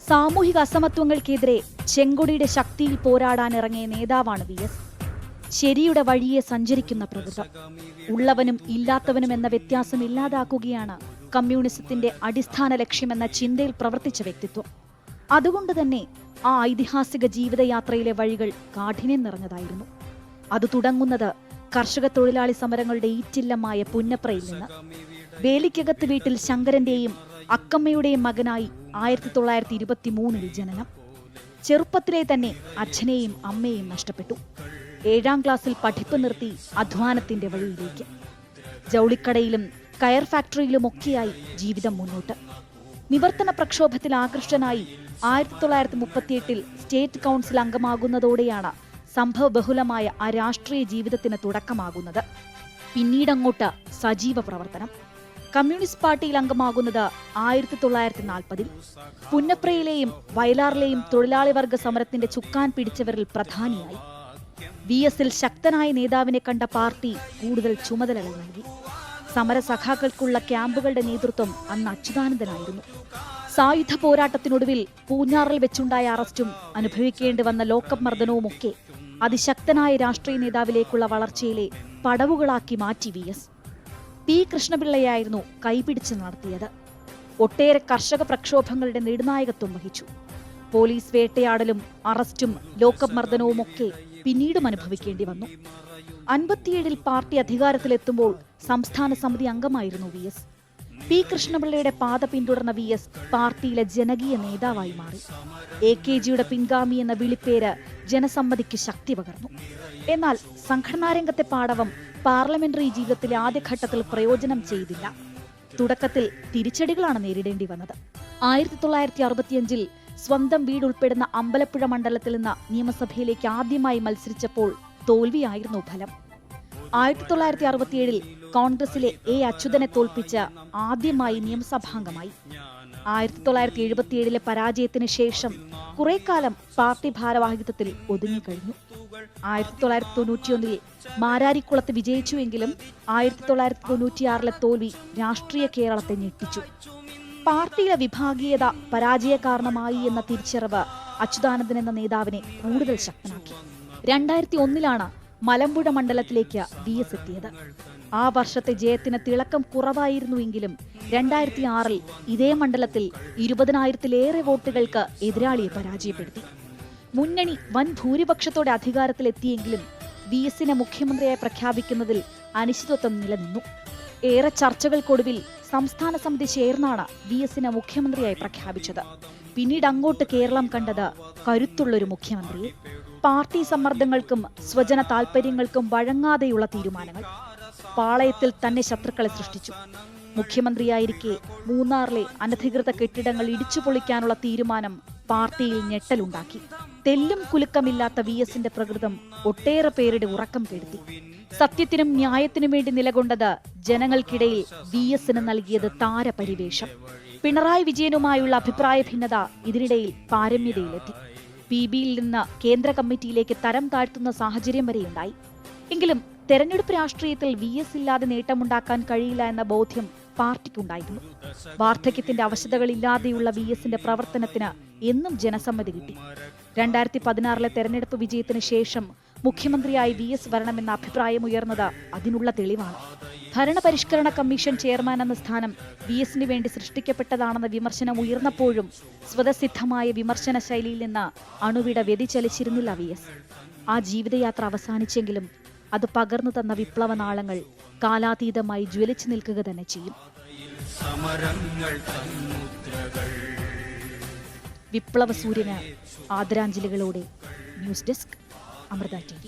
സാമൂഹിക അസമത്വങ്ങൾക്കെതിരെ ചെങ്കൊടിയുടെ ശക്തിയിൽ പോരാടാനിറങ്ങിയ നേതാവാണ് VS. ശരിയുടെ വഴിയെ സഞ്ചരിക്കുന്ന പ്രകൃതം. ഉള്ളവനും ഇല്ലാത്തവനും എന്ന വ്യത്യാസം ഇല്ലാതാക്കുകയാണ് കമ്മ്യൂണിസത്തിന്റെ അടിസ്ഥാന ലക്ഷ്യമെന്ന ചിന്തയിൽ പ്രവർത്തിച്ച വ്യക്തിത്വം. അതുകൊണ്ട് തന്നെ ആ ഐതിഹാസിക ജീവിതയാത്രയിലെ വഴികൾ കാഠിന്യം നിറഞ്ഞതായിരുന്നു. അത് തുടങ്ങുന്നത് കർഷക തൊഴിലാളി സമരങ്ങളുടെ ഈറ്റില്ലമായ പുന്നപ്രയിൽ നിന്ന്. വേലിക്കകത്ത് വീട്ടിൽ ശങ്കരന്റെയും അക്കമ്മയുടെയും മകനായി 1923 ജനനം. ചെറുപ്പത്തിലെ തന്നെ അച്ഛനെയും അമ്മയെയും നഷ്ടപ്പെട്ടു. 7ാം ക്ലാസ്സിൽ പഠിപ്പ് നിർത്തി അധ്വാനത്തിന്റെ വഴിയിലേക്ക്. ജൗളിക്കടയിലും കയർ ഫാക്ടറിയിലുമൊക്കെയായി ജീവിതം മുന്നോട്ട്. നിവർത്തന പ്രക്ഷോഭത്തിൽ ആകൃഷ്ടനായി 1938 സ്റ്റേറ്റ് കൗൺസിൽ അംഗമാകുന്നതോടെയാണ് സംഭവബഹുലമായ ആ രാഷ്ട്രീയ ജീവിതത്തിന് തുടക്കമാകുന്നത്. പിന്നീടങ്ങോട്ട് സജീവ പ്രവർത്തനം. കമ്മ്യൂണിസ്റ്റ് പാർട്ടിയിൽ അംഗമാകുന്നത് 1940. പുന്നപ്രയിലെയും വയലാറിലെയും തൊഴിലാളി വർഗ സമരത്തിന്റെ ചുക്കാൻ പിടിച്ചവരിൽ പ്രധാനിയായി. VSൽ ശക്തനായ നേതാവിനെ കണ്ട പാർട്ടി കൂടുതൽ ചുമതലകൾ നൽകി. സമരസഖാക്കൾക്കുള്ള ക്യാമ്പുകളുടെ നേതൃത്വം അന്ന് അച്യുതാനന്ദനായിരുന്നു. സായുധ പോരാട്ടത്തിനൊടുവിൽ പൂഞ്ഞാറിൽ വെച്ചുണ്ടായ അറസ്റ്റും അനുഭവിക്കേണ്ടി വന്ന ലോക്കപ്പ് മർദ്ദനവുമൊക്കെ അതിശക്തനായ രാഷ്ട്രീയ നേതാവിലേക്കുള്ള വളർച്ചയിലെ പടവുകളാക്കി മാറ്റി VS. P. കൃഷ്ണപിള്ളയായിരുന്നു കൈപിടിച്ച് നടത്തിയത്. ഒട്ടേറെ കർഷക പ്രക്ഷോഭങ്ങളുടെ നെടുനായകത്വം വഹിച്ചു. പോലീസ് വേട്ടയാടലും അറസ്റ്റും ലോക്കപ്പ് മർദ്ദനവുമൊക്കെ പിന്നീടും അനുഭവിക്കേണ്ടി വന്നു. 57 പാർട്ടി അധികാരത്തിലെത്തുമ്പോൾ സംസ്ഥാന സമിതി അംഗമായിരുന്നു VS. P. കൃഷ്ണപിള്ളയുടെ പാത പിന്തുടർന്ന VS പാർട്ടിയിലെ ജനകീയ നേതാവായി മാറി. AKGയുടെ പിൻഗാമി എന്ന വിളിപ്പേര് ജനസമ്മതിക്ക് ശക്തി പകർന്നു. എന്നാൽ സംഘടനാരംഗത്തെ പാടവം പാർലമെന്ററി ജീവിതത്തിലെ ആദ്യഘട്ടത്തിൽ പ്രയോജനം ചെയ്തില്ല. തുടക്കത്തിൽ തിരിച്ചടികളാണ് നേരിടേണ്ടി വന്നത്. 1965 സ്വന്തം വീടുൾപ്പെടുന്ന അമ്പലപ്പുഴ മണ്ഡലത്തിൽ നിന്ന് നിയമസഭയിലേക്ക് ആദ്യമായി മത്സരിച്ചപ്പോൾ തോൽവിയായിരുന്നു ഫലം. 1967 കോൺഗ്രസിലെ A. അച്യുതനെ തോൽപ്പിച്ച് ആദ്യമായി നിയമസഭാംഗമായി. 1977 പരാജയത്തിന് ശേഷം കുറെ കാലം പാർട്ടി ഭാരവാഹിത്വത്തിൽ ഒതുങ്ങിക്കഴിഞ്ഞു. 1991 മാരാരിക്കുളത്ത് വിജയിച്ചുവെങ്കിലും 1996 തോൽവി രാഷ്ട്രീയ കേരളത്തെ ഞെട്ടിച്ചു. പാർട്ടിയിലെ വിഭാഗീയത പരാജയ കാരണമായി എന്ന തിരിച്ചറിവ് അച്യുതാനന്ദൻ എന്ന നേതാവിനെ കൂടുതൽ ശക്തനാക്കി. 2001 മലമ്പുഴ മണ്ഡലത്തിലേക്ക് VS എത്തിയത്. ആ വർഷത്തെ ജയത്തിന് തിളക്കം കുറവായിരുന്നുവെങ്കിലും 2006 ഇതേ മണ്ഡലത്തിൽ 20,000-ലേറെ വോട്ടുകൾക്ക് എതിരാളിയെ പരാജയപ്പെടുത്തി. മുന്നണി വൻ ഭൂരിപക്ഷത്തോടെ അധികാരത്തിലെത്തിയെങ്കിലും VSനെ മുഖ്യമന്ത്രിയായി പ്രഖ്യാപിക്കുന്നതിൽ അനിശ്ചിതത്വം നിലനിന്നു. ഏറെ ചർച്ചകൾക്കൊടുവിൽ സംസ്ഥാന സമിതി ചേർന്നാണ് VSനെ മുഖ്യമന്ത്രിയായി പ്രഖ്യാപിച്ചത്. പിന്നീട് അങ്ങോട്ട് കേരളം കണ്ടത് കരുത്തുള്ളൊരു മുഖ്യമന്ത്രിയെ. പാർട്ടി സമ്മർദ്ദങ്ങൾക്കും സ്വജന താൽപര്യങ്ങൾക്കും വഴങ്ങാതെയുള്ള തീരുമാനങ്ങൾ. പാളയത്തിൽ തന്നെ ശത്രുക്കളെ സൃഷ്ടിച്ചു. മുഖ്യമന്ത്രിയായിരിക്കെ മൂന്നാറിലെ അനധികൃത കെട്ടിടങ്ങൾ ഇടിച്ചു പൊളിക്കാനുള്ള തീരുമാനം പാർട്ടിയിൽ ഞെട്ടലുണ്ടാക്കി. തെല്ലും കുലുക്കമില്ലാത്ത VSന്റെ പ്രകൃതം ഒട്ടേറെ പേരുടെ ഉറക്കം കെടുത്തി. സത്യത്തിനും ന്യായത്തിനും വേണ്ടി നിലകൊണ്ടത് ജനങ്ങൾക്കിടയിൽ VSന് നൽകിയത് താരപരിവേഷം. പിണറായി വിജയനുമായുള്ള അഭിപ്രായ ഭിന്നത ഇതിനിടയിൽ പാരമ്യതയിലെത്തി. PBയിൽ നിന്ന് കേന്ദ്ര കമ്മിറ്റിയിലേക്ക് തരം താഴ്ത്തുന്ന സാഹചര്യം വരെയുണ്ടായി. എങ്കിലും തെരഞ്ഞെടുപ്പ് രാഷ്ട്രീയത്തിൽ VS ഇല്ലാതെ നേട്ടമുണ്ടാക്കാൻ കഴിയില്ല എന്ന ബോധ്യം പാർട്ടിക്കുണ്ടായിരുന്നു. വാർദ്ധക്യത്തിന്റെ അവശതകളില്ലാതെയുള്ള VSന്റെ പ്രവർത്തനത്തിന് എന്നും ജനസമ്മതി കിട്ടി. 2016 തെരഞ്ഞെടുപ്പ് വിജയത്തിന് ശേഷം മുഖ്യമന്ത്രിയായി VS വരണമെന്ന അഭിപ്രായം ഉയർന്നത് അതിനുള്ള തെളിവാണ്. ഭരണപരിഷ്കരണ കമ്മീഷൻ ചെയർമാൻ എന്ന സ്ഥാനം VSന് വേണ്ടി സൃഷ്ടിക്കപ്പെട്ടതാണെന്ന വിമർശനം ഉയർന്നപ്പോഴും സ്വതസിദ്ധമായ വിമർശന ശൈലിയിൽ നിന്ന് അണുവിട വ്യതിചലിച്ചിരുന്നില്ല VS. ആ ജീവിതയാത്ര അവസാനിച്ചെങ്കിലും അത് പകർന്നു തന്ന വിപ്ലവനാളങ്ങൾ കാലാതീതമായി ജ്വലിച്ചു നിൽക്കുക തന്നെ ചെയ്യും. വിപ്ലവ സൂര്യന് ആദരാഞ്ജലികളോടെ ന്യൂസ് ഡെസ്ക്, അമൃത TV.